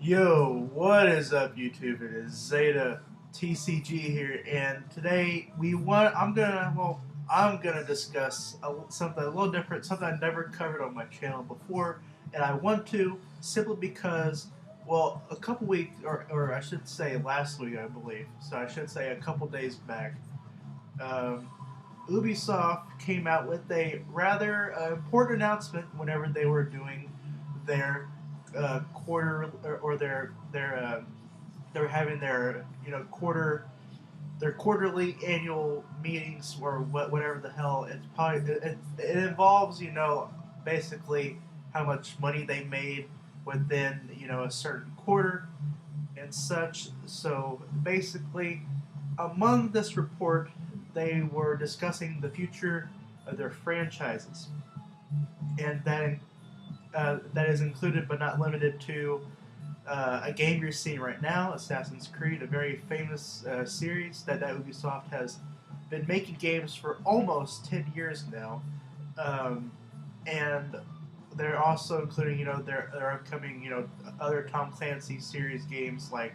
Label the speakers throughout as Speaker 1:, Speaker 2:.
Speaker 1: Yo, what is up, YouTube? It is Zeta TCG here, and today I'm gonna discuss something a little different, something I never covered on my channel before, and I want to simply because, well, a couple weeks, or I should say last week, I believe. So I should say a couple days back, um, Ubisoft came out with a rather important announcement whenever they were doing their quarter or they were having their their quarterly annual meetings or whatever the hell. It's probably it involves basically how much money they made within a certain quarter and such. So basically, among this report, they were discussing the future of their franchises, and that is included but not limited to a game you're seeing right now, Assassin's Creed, a very famous series that Ubisoft has been making games for almost 10 years now. And they're also including, their upcoming, other Tom Clancy series games like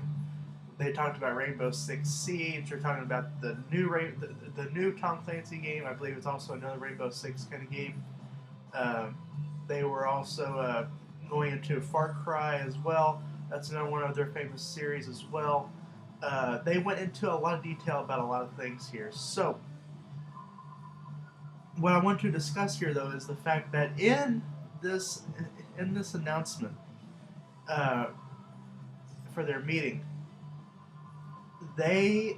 Speaker 1: they talked about Rainbow Six Siege. They're talking about the new Tom Clancy game. I believe it's also another Rainbow Six kind of game. Um, they were also going into Far Cry as well. That's another one of their famous series as well. They went into a lot of detail about a lot of things here. So, what I want to discuss here, though, is the fact that this in this announcement uh, for their meeting, they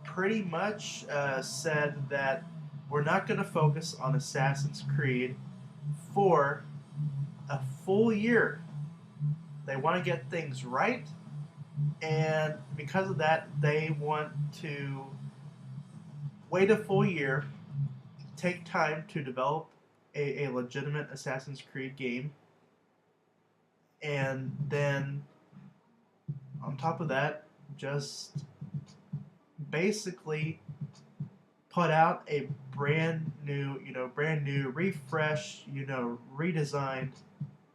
Speaker 1: pretty much said that we're not going to focus on Assassin's Creed for a full year. They want to get things right, and because of that, they want to wait a full year, take time to develop a legitimate Assassin's Creed game, and then on top of that, just basically put out a brand new, refresh, redesigned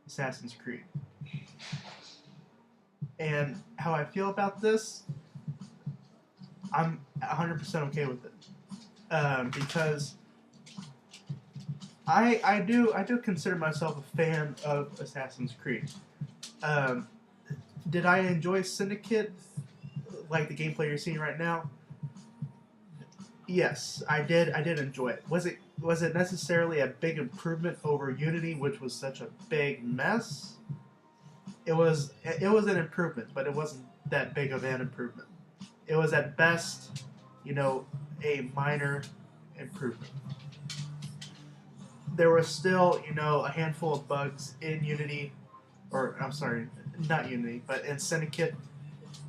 Speaker 1: Assassin's Creed. And how I feel about this, I'm 100% okay with it, because I do consider myself a fan of Assassin's Creed. Um, did I enjoy Syndicate, like the gameplay you're seeing right now? Yes, I did. I did enjoy it. Was it necessarily a big improvement over Unity, which was such a big mess? It was an improvement, but it wasn't that big of an improvement. It was at best, a minor improvement. There was still, a handful of bugs in Unity, or I'm sorry, not Unity, but in Syndicate,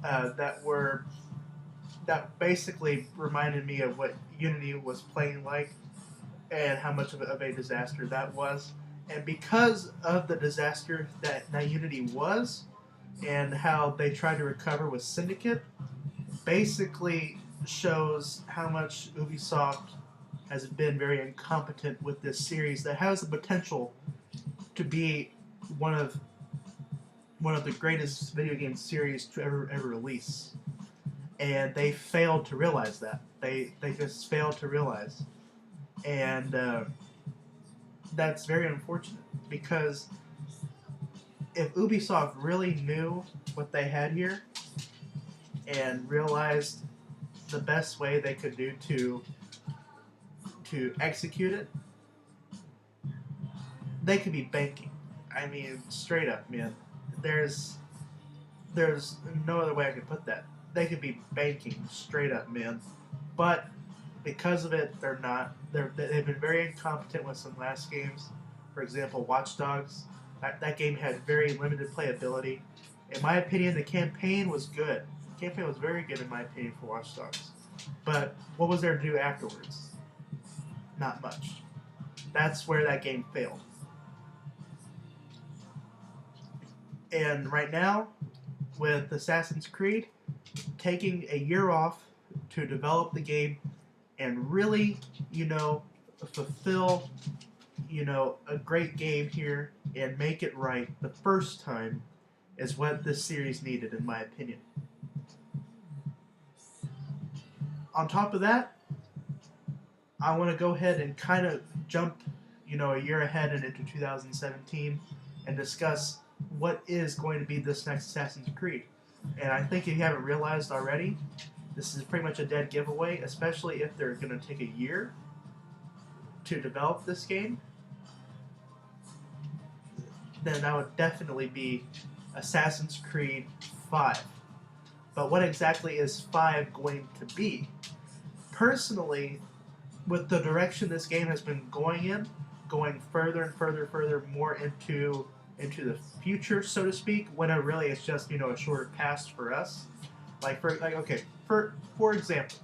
Speaker 1: that that basically reminded me of what Unity was playing like and how much of a disaster that was. And because of the disaster that Unity was and how they tried to recover with Syndicate, basically shows how much Ubisoft has been very incompetent with this series that has the potential to be one of the greatest video game series to ever release. And they failed to realize that. They just failed to realize, and that's very unfortunate because if Ubisoft really knew what they had here and realized the best way they could do to execute it, they could be banking. I mean, straight up, man. There's there's no other way I could put that. They could be banking straight up, man. But because of it, they're not. They've been very incompetent with some last games. For example, Watch Dogs. That game had very limited playability. In my opinion, the campaign was good. The campaign was very good in my opinion for Watch Dogs. But what was there to do afterwards? Not much. That's where that game failed. And right now, with Assassin's Creed, taking a year off to develop the game and really, fulfill a great game here and make it right the first time is what this series needed, in my opinion. On top of that, I want to go ahead and kind of jump, a year ahead and into 2017 and discuss what is going to be this next Assassin's Creed. And I think if you haven't realized already, this is pretty much a dead giveaway, especially if they're going to take a year to develop this game. Then that would definitely be Assassin's Creed 5. But what exactly is 5 going to be? Personally, with the direction this game has been going in, going further and further more into the future, so to speak, when it really is just a shorter past for us. For example,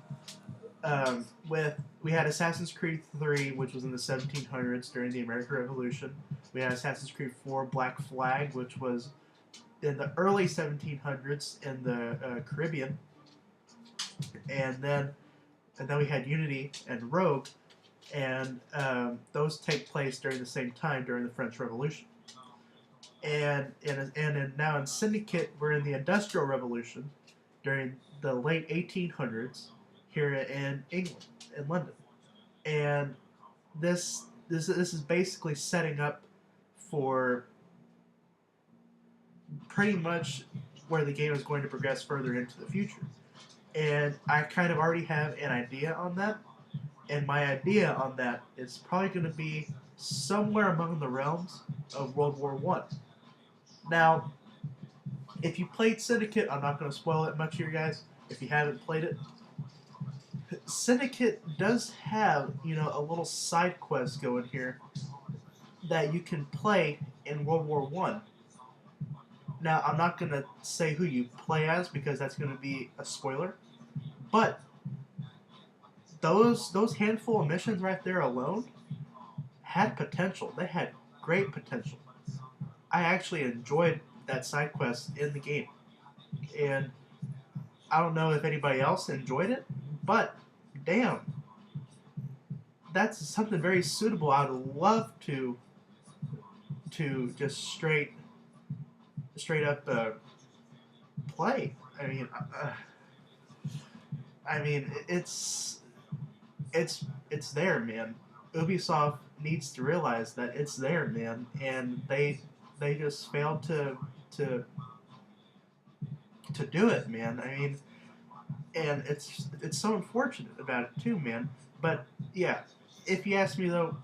Speaker 1: we had Assassin's Creed 3, which was in the 1700s during the American Revolution. We had Assassin's Creed 4 Black Flag, which was in the early 1700s in the Caribbean, and then we had Unity and Rogue, and those take place during the same time during the French Revolution. And now in Syndicate, we're in the Industrial Revolution during the late 1800s here in England, in London, and this is basically setting up for pretty much where the game is going to progress further into the future. And I kind of already have an idea on that, and my idea on that is probably going to be somewhere among the realms of World War I. Now, if you played Syndicate, I'm not going to spoil it much here, guys, if you haven't played it. Syndicate does have, a little side quest going here that you can play in World War I. Now, I'm not going to say who you play as because that's going to be a spoiler, but those handful of missions right there alone had potential. They had great potential. I actually enjoyed that side quest in the game, and I don't know if anybody else enjoyed it, but damn, that's something very suitable. I'd love to just straight up play. I mean, it's there, man. Ubisoft needs to realize that it's there, man, and they just failed to do it, man. I mean, and it's so unfortunate about it too, man. But yeah, if you ask me though,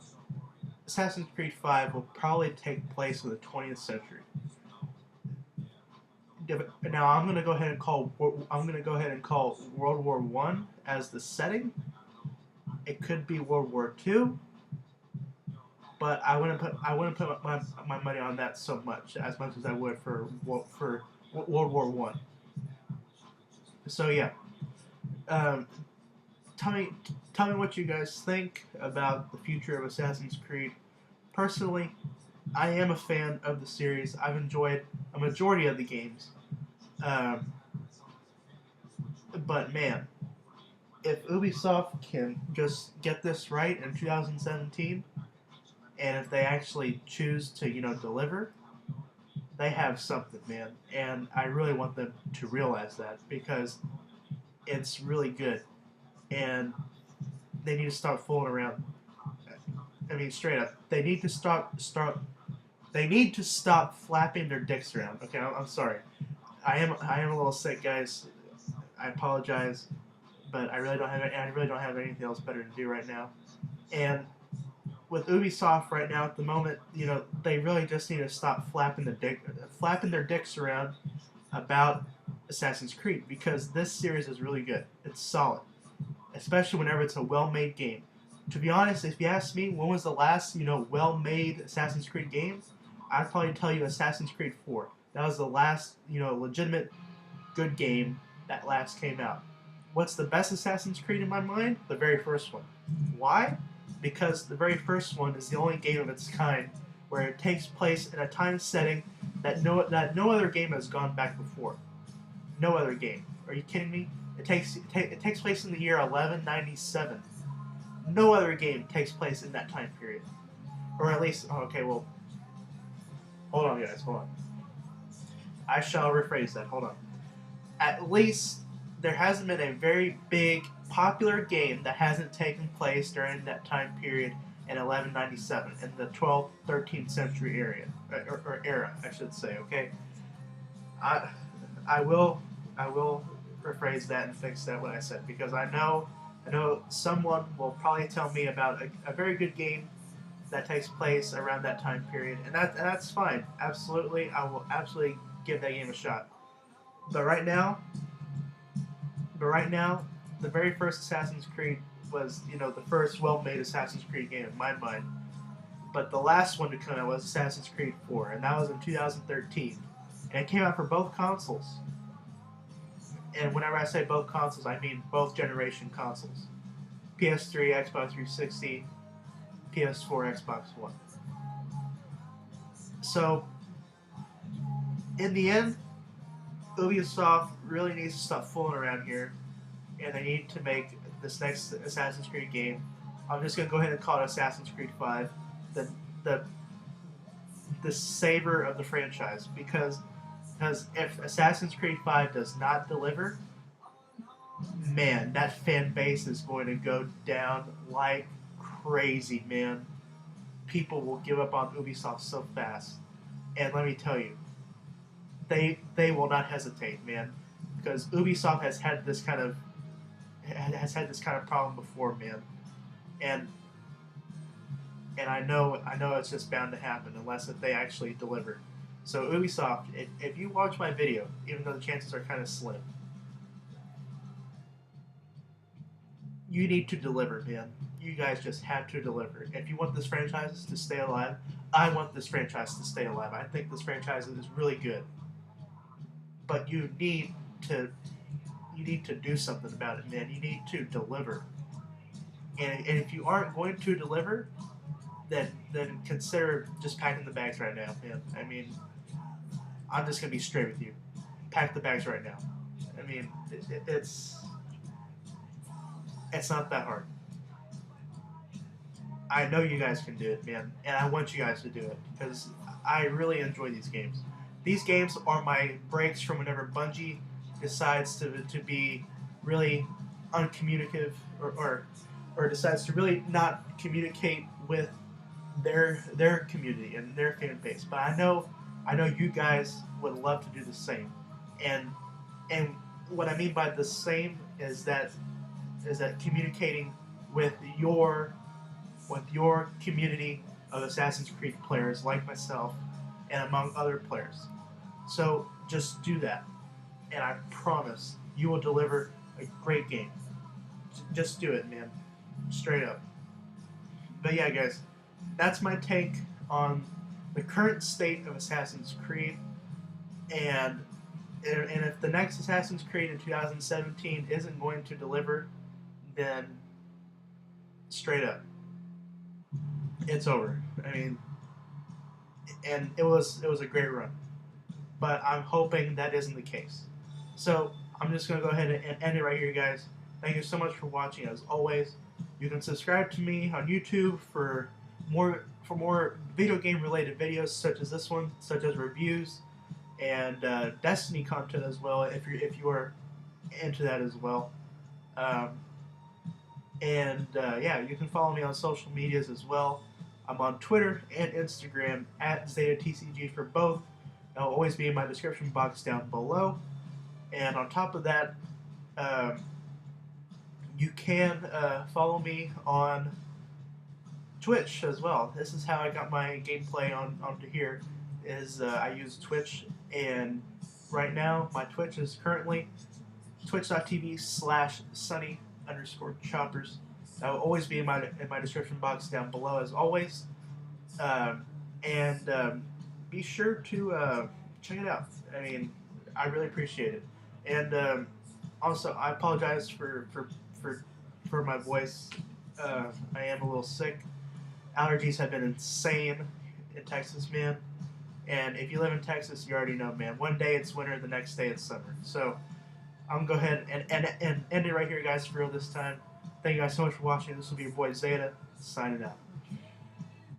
Speaker 1: Assassin's Creed 5 will probably take place in the 20th century. Now I'm gonna go ahead and call World War I as the setting. It could be World War II, but I wouldn't put my money on that as much as I would for World War One. So yeah, tell me what you guys think about the future of Assassin's Creed. Personally, I am a fan of the series. I've enjoyed a majority of the games. But man, if Ubisoft can just get this right in 2017, and if they actually choose to, deliver, they have something, man. And I really want them to realize that because it's really good, and they need to stop fooling around. I mean, straight up, they need to stop. They need to stop flapping their dicks around. Okay, I'm sorry. I am a little sick, guys. I apologize, but I really don't have anything else better to do right now. And with Ubisoft right now at the moment, they really just need to stop flapping their dicks around about Assassin's Creed, because this series is really good. It's solid, especially whenever it's a well-made game. To be honest, if you ask me, when was the last well-made Assassin's Creed game? I'd probably tell you Assassin's Creed 4. That was the last legitimate good game that last came out. What's the best Assassin's Creed in my mind? The very first one. Why? Because the very first one is the only game of its kind where it takes place in a time setting that no other game has gone back before. No other game. Are you kidding me? It takes place in the year 1197. No other game takes place in that time period. or at least, oh, okay, well, hold on, guys, hold on. I shall rephrase that. Hold on. At least there hasn't been a very big popular game that hasn't taken place during that time period in 1197 in the 12th, 13th century area or era, I should say. Okay, I I will I will rephrase that and fix that what I said because I know someone will probably tell me about a very good game that takes place around that time period, and that's fine. Absolutely, I will absolutely give that game a shot. But right now, but right now, the very first Assassin's Creed was the first well-made Assassin's Creed game in my mind. But the last one to come out was Assassin's Creed 4, and that was in 2013, and it came out for both consoles. And whenever I say both consoles, I mean both generation consoles: PS3, Xbox 360, PS4, Xbox One. So in the end, Ubisoft really needs to stop fooling around here, and they need to make this next Assassin's Creed game. I'm just gonna go ahead and call it Assassin's Creed 5, the the the savor of the franchise, because if Assassin's Creed 5 does not deliver, man, that fan base is going to go down like crazy, man. People will give up on Ubisoft so fast, and let me tell you, they will not hesitate, man, because Ubisoft has had this kind of problem before, man, and I know it's just bound to happen unless if they actually deliver. So Ubisoft, if you watch my video, even though the chances are kind of slim, you need to deliver, man. You guys just have to deliver. If you want this franchise to stay alive, I want this franchise to stay alive. I think this franchise is really good, but to you need to do something about it, man. You need to deliver. And if you aren't going to deliver, then consider just packing the bags right now, man. I mean, I'm just gonna be straight with you. Pack the bags right now. I mean, it's not that hard. I know you guys can do it, man, and I want you guys to do it because I really enjoy these games. These games are my breaks from whenever Bungie decides to be really uncommunicative or decides to really not communicate with their community and their fan base. But I know you guys would love to do the same, and and what I mean by the same is that communicating with your community of Assassin's Creed players like myself and among other players. So just do that, and I promise you will deliver a great game. Just do it, man. Straight up. But yeah, guys, that's my take on the current state of Assassin's Creed. And if the next Assassin's Creed in 2017 isn't going to deliver, then straight up, it's over. I mean, and it was a great run, but I'm hoping that isn't the case. So I'm just gonna go ahead and end it right here, guys. Thank you so much for watching. As always, you can subscribe to me on YouTube for more video game related videos such as this one, such as reviews and Destiny content as well. If you are into that as well. Yeah, you can follow me on social medias as well. I'm on Twitter and Instagram at ZetaTCG for both. That'll always be in my description box down below. And on top of that, you can follow me on Twitch as well. This is how I got my gameplay onto here. I use Twitch, and right now my Twitch is currently twitch.tv/sunny_choppers. That will always be in my description box down below as always. Be sure to check it out. I mean, I really appreciate it. And also, I apologize for my voice. I am a little sick. Allergies have been insane in Texas, man. And if you live in Texas, you already know, man. One day it's winter, the next day it's summer. So I'm gonna go ahead and end it right here, guys, for real this time. Thank you guys so much for watching. This will be your boy Zeta, signing out.